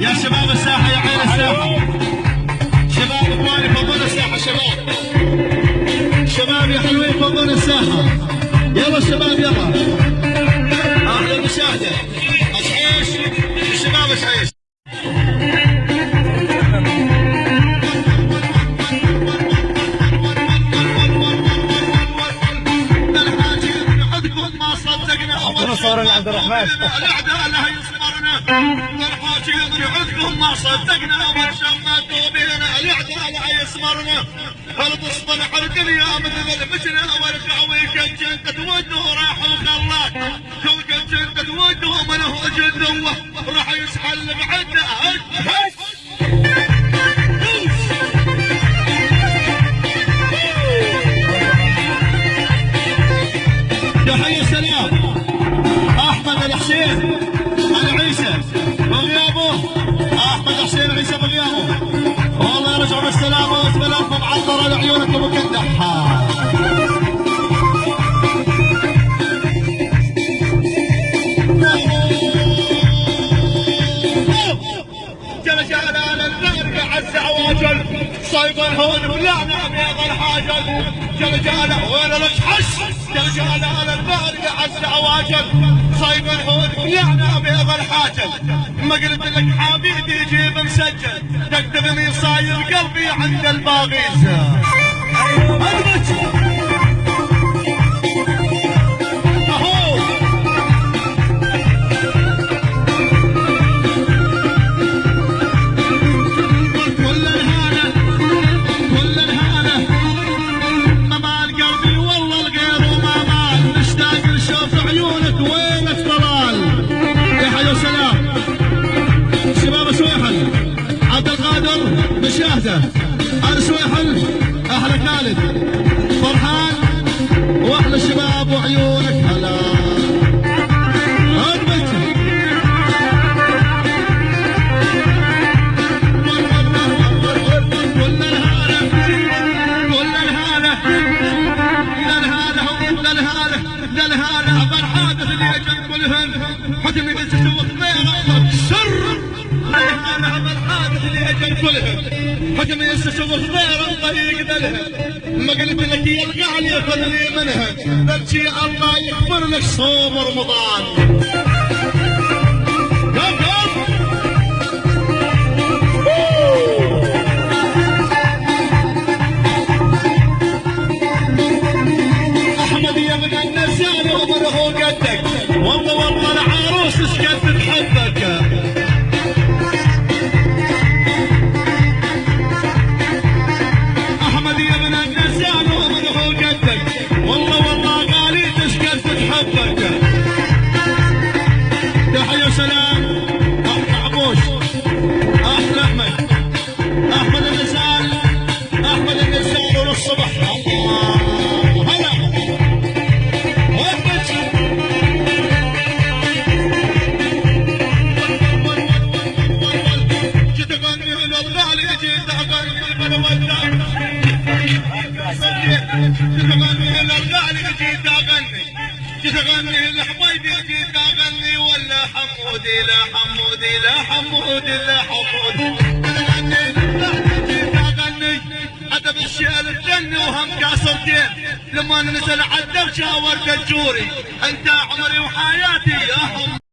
يا شباب الساحة، يا عين الساحة، شباب اخواني فضون الساحة، شباب يا حلوين فضون الساحة، يلا شباب يلا. اهلا المشاهدة، اصحيش الشباب اصحيش. صار عبد الرحمن الاعداء لا يصبرنا، الحاجي يضرعكم ما صدقنا وانشمتوا بينا، الاعداء لا يصبرنا، هل تصبر حرق اليوم مثل المجنى والقوي كالجنة تودوا راح وخلاك، كالجنة تودوا من هو جدوه راح يسحل بعده. تحية سلام احمد الحسين العيسى بغيابه، احمد حسين العيسى بغيابه، والله يرجعوا بالسلامه وسلامكم عطر لعيونكم وكدحها. جل جلاله النار عز وجل صيب الهون بلعنا بيض الحاجل، جل جلاله وين الاشحش، جل جلاله النار عز وجل صيب الهون بلعنا بيض الحاجل، ما قلت لك حبيبي جيب مسجل تكتبني صاير قلبي عند الباغيز. مشاهدة أنا سويحل، أحلى خالد فرحان وأحلى الشباب وعيونك هلا أدمج. كل الهالة للهالة بالحادث اللي أجل كلهن حتى من تسوق غير سر للهالة بالحادث اللي أجل كلهن حكم يستشوف غير الطريق ذلها، ما قلت لك يلقى علي فضلي منها، بلشي الله يغفر لك صوم رمضان. احمد يا ابن النسان ومره قدك، والله العروس ايش قد تحبك. تحية سلام احلى عبوش، احلى احمد النسال، احمد النسال وللصبح هلا وقت جيت اغني للغالي، جيت اغني بالوداع، جيت اغني للغالي، جيت اغني لحبايبي، جيت اغني ولا حمودي لا حمودي لا حمودي لا حمودي، جيت اغني ادب الشعر الجني وهم كاسرتين، لما نزل عدل شاورت الجوري، انت عمري وحياتي يا